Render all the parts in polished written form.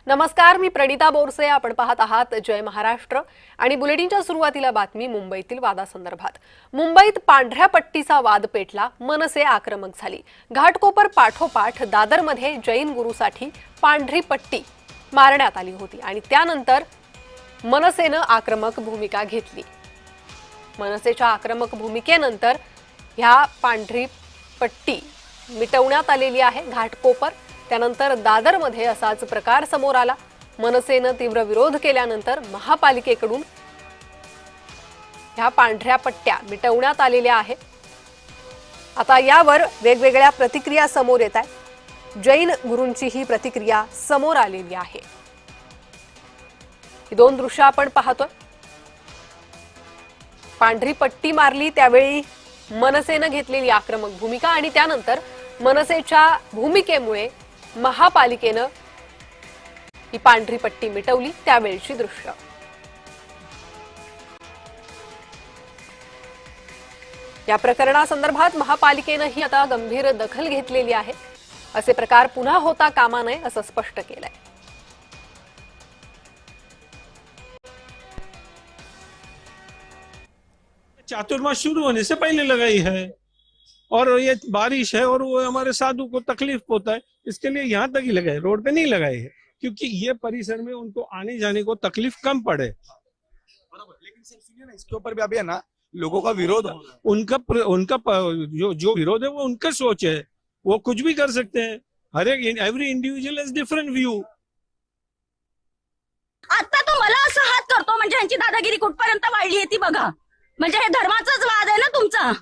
नमस्कार, मी प्रणिता बोरसे. आपण पाहत आहात जय महाराष्ट्र आणि बुलेटिनच्या सुरुवातीला बातमी मुंबईतील वादासंदर्भात. मुंबईत पांढऱ्या पट्टीचा वाद पेटला, मनसे आक्रमक झाली. घाटकोपर पाठोपाठ दादरमध्ये जैन गुरुसाठी पांढरी पट्टी मारण्यात आली होती आणि त्यानंतर मनसेनं आक्रमक भूमिका घेतली. मनसेच्या आक्रमक भूमिकेनंतर ह्या पांढरी पट्टी मिटवण्यात आलेली आहे. घाटकोपर त्यानंतर दादरमध्ये असाच प्रकार समोर आला. मनसेनं तीव्र विरोध केल्यानंतर महापालिकेकडून ह्या पांढऱ्या पट्ट्या मिटवण्यात आलेल्या आहेत. आता यावर वेगवेगळ्या प्रतिक्रिया समोर येत आहेत. जैन गुरूंची ही प्रतिक्रिया समोर आलेली आहे. ही दोन दृश्य आपण पाहतोय. पांढरी पट्टी मारली त्यावेळी मनसेनं घेतलेली आक्रमक भूमिका आणि त्यानंतर मनसेच्या भूमिकेमुळे महापालिकेनं ही पांढरी पट्टी मिटवली त्यावेळची दृश्य. या प्रकरणासंदर्भात महापालिकेनंही आता गंभीर दखल घेतलेली आहे. असे प्रकार पुन्हा होता कामा नये असं स्पष्ट केलंय. चातुर्मास शुरू होने से पहले लगाई है और ये बारिश है और वो हमारे साधु को तकलीफ होता है, इसके लिए यहाँ तक ही लगाए, रोड पे नहीं लगाए है क्योंकि ये परिसर में उनको आने जाने को तकलीफ कम पड़े. लेकिन सर सुनिए ना, इसके ऊपर भी अभी है ना लोगों का विरोध हो रहा है. उनका जो विरोध है वो उनका सोच है, वो कुछ भी कर सकते हैं. हर एक every individual has different view. आता तो मला असा हात करतो म्हणजे यांची दादागिरी कुठपर्यंत वाढली आहे ती बघा. म्हणजे हे धर्माचाच वाद आहे ना तुमचा.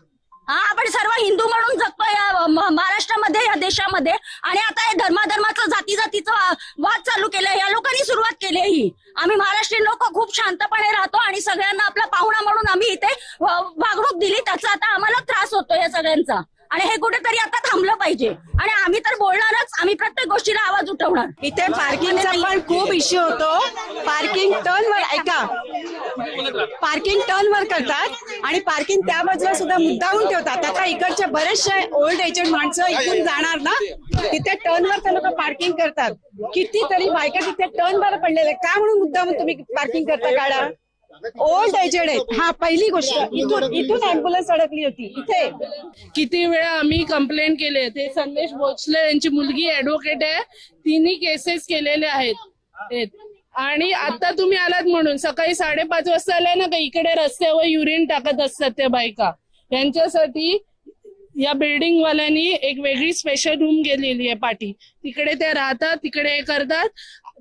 आपण सर्व हिंदू म्हणून जगतो या महाराष्ट्रामध्ये, या देशामध्ये, आणि आता हे धर्माचं जातीचा वाद चालू केलाय. या लोकांनी सुरुवात केली ही. आम्ही महाराष्ट्रीयन लोक खूप शांतपणे राहतो आणि सगळ्यांना आपला पाहुणा म्हणून आम्ही इथे वागणूक दिली. त्याचा आता आम्हाला त्रास होतो या सगळ्यांचा आणि हे कुठेतरी आता थांबलं पाहिजे. आणि आम्ही तर बोलणारच, आम्ही प्रत्येक गोष्टीला आवाज उठवणार. इथे पार्किंगचा पण खूप इश्यू होतो. पार्किंग टर्नवर ऐका, पार्किंग टर्नवर करतात आणि पार्किंग त्या बाजूला सुद्धा मुद्दामून ठेवतात. आता इकडचे बरेचसे ओल्ड एजेड माणसं इथून जाणार ना, तिथे टर्नवर ते लोक पार्किंग करतात. कितीतरी बायका तिथे टर्नवर पडलेले. का म्हणून मुद्दामून तुम्ही पार्किंग करता गाड्या? ओल्ड एजेड आहेत. हा पहिली गोष्ट. इथून अँब्युलन्स अडकली होती इथे. किती वेळा आम्ही कंप्लेंट केले. ते संदेश भोसले यांची मुलगी ऍडव्होकेट आहे, तिने केसेस केलेले आहेत. आणि आता तुम्ही आलात म्हणून सकाळी 5:30 वाजता आलाय ना, का इकडे रस्त्यावर युरिन टाकत असतात त्या बायका. यांच्यासाठी या बिल्डिंग वाल्यांनी एक वेगळी स्पेशल रूम गेलेली आहे पाठी. तिकडे ते राहतात, तिकडे हे करतात.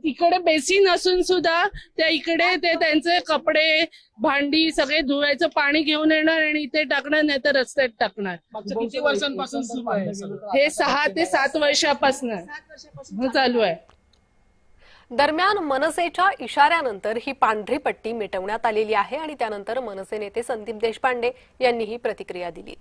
तिकडे बेसिन असून सुद्धा त्या इकडे ते त्यांचे कपडे भांडी सगळे धुवायचं पाणी घेऊन येणार आणि इथे टाकणार, नाही तर रस्त्यात टाकणार. किती वर्षांपासून सुरू आहे हे 6 ते 7 वर्षापासून चालू आहे. दरम्यान मनसेच्या इशाऱ्यानंतर ही पांढरी पट्टी मिटवण्यात आलेली आहे आणि त्यानंतर मनसे नेते संदीप देशपांडे यांनी ही प्रतिक्रिया दिली.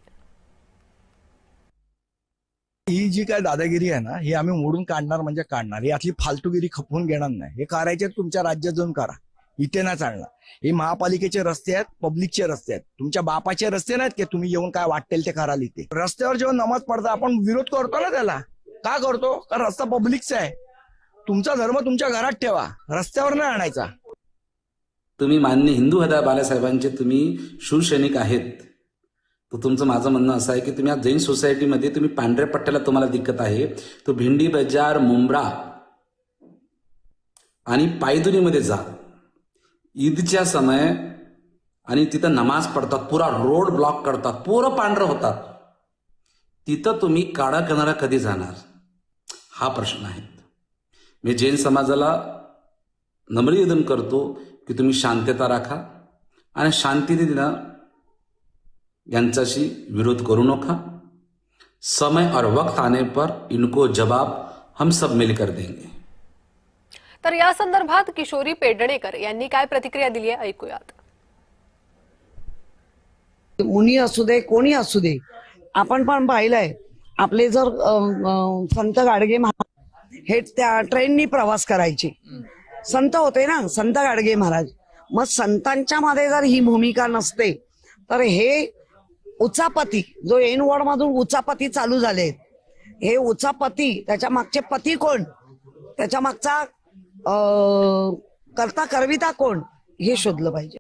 ही जी काय दादागिरी आहे ना, ही आम्ही मोडून काढणार म्हणजे काढणार. ही आतली फालतूगिरी खपवून घेणार नाही. हे करायचे तुमच्या राज्यात जाऊन करा, इथे नाही चालणार. हे महापालिकेचे रस्ते आहेत, पब्लिकचे रस्ते आहेत. तुमच्या बापाचे रस्ते नाहीत की तुम्ही येऊन काय वाटेल ते कराल इथे. रस्त्यावर जेव्हा नमाज पडता आपण विरोध करतो ना, त्याला का करतो? कारण रस्ता पब्लिकचा आहे. तुमचा धर्म तुमच्या घरात ठेवा, रस्त्यावर नाही आणायचा. तुम्ही मान्य हिंदू हृदय बाळासाहेबांचे तुम्ही शिवसैनिक आहेत, तर तुमचं माझं म्हणणं असं आहे की तुम्ही आज जैन सोसायटीमध्ये तुम्ही पांढऱ्या पट्ट्याला तुम्हाला दिक्कत आहे, तो भिंडी बाजार, मुंब्रा आणि पायदुनीमध्ये जा. ईदच्या समय आणि तिथं नमाज पडतात, पुरा रोड ब्लॉक करतात, पुरं पांढरं होतात. तिथं तुम्ही काळा किनारा कधी जाणार, हा प्रश्न आहे. मी जैन समाजाला नम्र निवेदन करतो की तुम्ही शांतता राखा आणि शांतीने यांच्याशी विरोध करू नका. समय और वक्त आने पर इनको जवाब हम सब मिलकर देंगे. तर या संदर्भात किशोरी पेडणेकर यांनी काय प्रतिक्रिया दिली आहे ऐकूयात. मुनी असू दे, कोणी असू दे, आपण पण पाहिलंय. आपले जर संत गाडगे हे त्या ट्रेननी प्रवास करायचे संत होते ना, संत गाडगे महाराज. मग संतांच्या मध्ये जर ही भूमिका नसते तर हे उचापती जो एन वॉर्ड मधून उचापती चालू झाले, हे उचापती त्याच्या मागचे पती कोण, त्याच्या मागचा करता करविता कोण हे शोधलं पाहिजे.